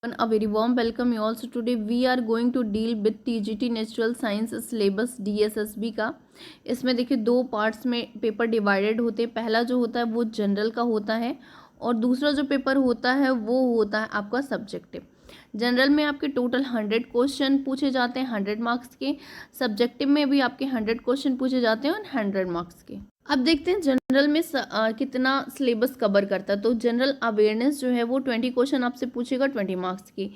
A very warm welcome you also. Today we are going to deal with TGT natural science syllabus DSSB का। इसमें देखिए दो parts में paper divided होते हैं। पहला जो होता है वो जनरल का होता है और दूसरा जो पेपर होता है वो होता है आपका सब्जेक्टिव। जनरल में आपके टोटल 100 क्वेश्चन पूछे जाते हैं 100 मार्क्स के। सब्जेक्टिव में भी आपके 100 क्वेश्चन पूछे जाते हैं और 100 मार्क्स के। अब देखते हैं जनरल में कितना सिलेबस कवर करता है। तो जनरल अवेयरनेस जो है वो 20 क्वेश्चन आपसे पूछेगा 20 मार्क्स की।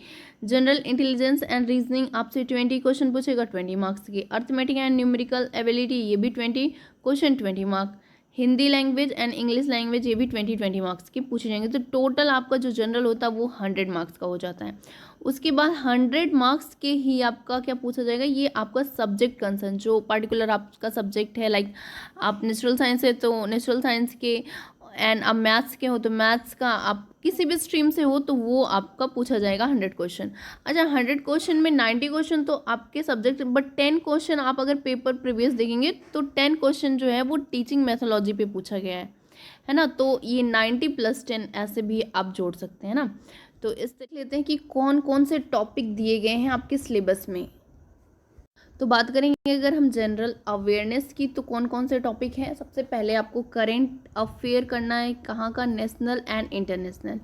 जनरल इंटेलिजेंस एंड रीजनिंग आपसे 20 क्वेश्चन पूछेगा 20 मार्क्स की। अर्थमेटिक एंड न्यूमेरिकल एबिलिटी ये भी 20 question 20 marks. Hindi language and English language ये भी 20 मार्क्स की पूछे जाएंगे। तो टोटल आपका जो जनरल होता है वो 100 मार्क्स का हो जाता है। उसके बाद 100 मार्क्स के ही आपका क्या पूछा जाएगा, ये आपका सब्जेक्ट कंसर्न जो पर्टिकुलर आपका सब्जेक्ट है। लाइक आप नेचुरल साइंस है तो नेचुरल साइंस के, एंड आप मैथ्स के हो तो मैथ्स का, आप किसी भी स्ट्रीम से हो तो वो आपका पूछा जाएगा 100 क्वेश्चन। अच्छा 100 क्वेश्चन में 90 क्वेश्चन तो आपके सब्जेक्ट, बट 10 क्वेश्चन आप अगर पेपर प्रीवियस देखेंगे तो 10 क्वेश्चन जो है वो टीचिंग मैथोलॉजी पे पूछा गया है ना। तो ये 90 + 10 ऐसे भी आप जोड़ सकते हैं ना। तो इस देख लेते हैं कि कौन कौन से टॉपिक दिए गए हैं आपके सिलेबस में। तो बात करेंगे अगर हम जनरल अवेयरनेस की तो कौन कौन से टॉपिक हैं। सबसे पहले आपको करेंट अफेयर करना है, कहाँ का, national and international.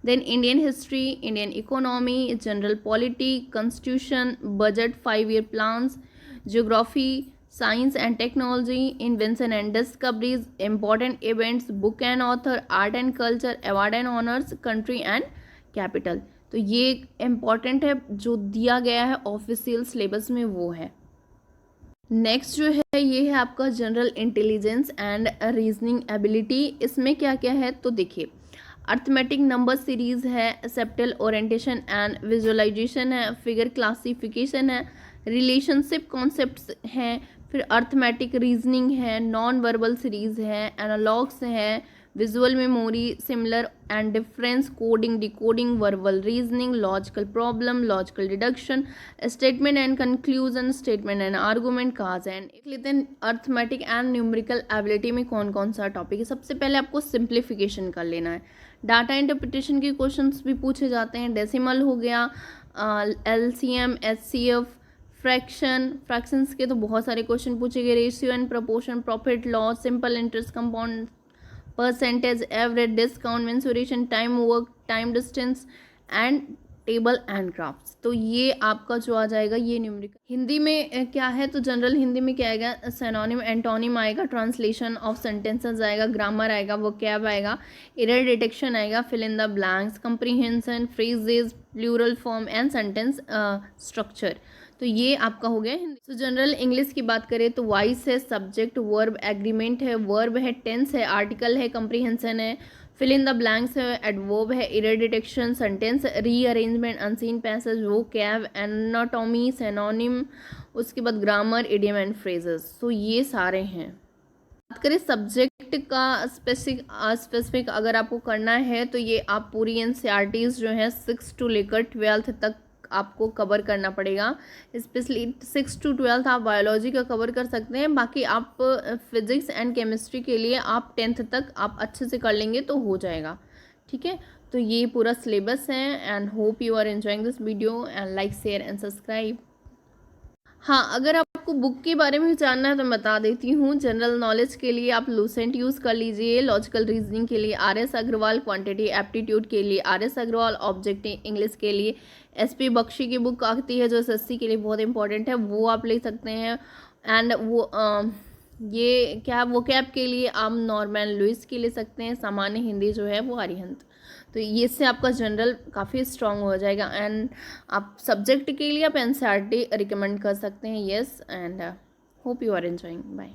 Then Indian history, Indian economy, general polity, constitution, budget, 5 year plans, geography, science and technology, invention and discoveries, important events, book and author, art and culture, award and honours, country and capital. तो ये important है, जो दिया गया है official syllabus में वो है। नेक्स्ट जो है ये है आपका general intelligence and reasoning ability. इसमें क्या क्या है तो देखिए, अर्थमेटिक नंबर सीरीज है, सेप्टल ओरिएंटेशन एंड विजुअलाइजेशन है, फिगर क्लासिफिकेशन है, रिलेशनशिप कॉन्सेप्ट्स हैं, फिर अर्थमेटिक रीजनिंग है, नॉन वर्बल सीरीज है, एनालॉग्स है, visual memory, similar and difference, coding, decoding, verbal reasoning, logical problem, logical deduction, statement and conclusion, statement and argument, cause and. एक लेते हैं arithmetic and numerical ability में कौन कौन सा टॉपिक है। सबसे पहले आपको सिंप्लीफिकेशन कर लेना है। डाटा इंटरप्रिटेशन के क्वेश्चंस भी पूछे जाते हैं। डेसिमल हो गया, LCM, HCF, फ्रैक्शंस के तो बहुत सारे क्वेश्चन पूछे गए। Ratio and proportion, profit loss, simple interest, compound, percentage, average, discount, mensuration, time work, time distance and table and graphs. तो ये आपका जो आ जाएगा ये न्यूमेरिकल। हिंदी में क्या है तो जनरल हिंदी में क्या आएगा, सिनोनिम एंटोनिम आएगा, ट्रांसलेशन ऑफ सेंटेंसेस आएगा, ग्रामर आएगा, वोकैब आएगा, एरर डिटेक्शन आएगा, fill in the blanks, comprehension, phrases, plural form and sentence structure. तो ये आपका हो गया हिंदी। तो जनरल इंग्लिश की बात करें तो वॉइस है, सब्जेक्ट, वर्ब, एग्रीमेंट है, वर्ब है, टेंस है, आर्टिकल है, कंप्रीहेंशन है, फिल इन द ब्लैंक्स है, एडवर्ब है, error detection, sentence rearrangement, unseen passage, vocab, anatomy, synonym, उसके बाद ग्रामर, इडियम एंड फ्रेजेस। तो ये सारे हैं। बात करें सब्जेक्ट का स्पेसिफिक अगर आपको करना है तो ये आप पूरी NCERTs जो है 6 to लेकर 12th तक आपको कवर करना पड़ेगा। स्पेशली 6 to 12th आप बायोलॉजी का कवर कर सकते हैं। बाकी आप फिजिक्स एंड केमिस्ट्री के लिए आप 10th तक आप अच्छे से कर लेंगे तो हो जाएगा। ठीक है, तो ये पूरा सिलेबस है। And hope you are enjoying this video and like, share and subscribe. हाँ, अगर आपको बुक के बारे में जानना है तो बता देती हूँ। जनरल नॉलेज के लिए आप लूसेंट यूज़ कर लीजिए, लॉजिकल रीजनिंग के लिए RS अग्रवाल, क्वांटिटी एप्टीट्यूड के लिए RS अग्रवाल, ऑब्जेक्टिव इंग्लिश के लिए SP बख्शी की बुक आती है जो SSC के लिए बहुत इंपॉर्टेंट है, वो आप ले सकते हैं। एंड वो ये क्या वो कैब के लिए आप नॉर्मन लुइस की ले सकते हैं। सामान्य हिंदी जो है वो अरिहंत। तो ये इससे आपका जनरल काफ़ी स्ट्रॉन्ग हो जाएगा। एंड आप सब्जेक्ट के लिए आप NCERT रिकमेंड कर सकते हैं। Yes, and hope you are enjoying. Bye.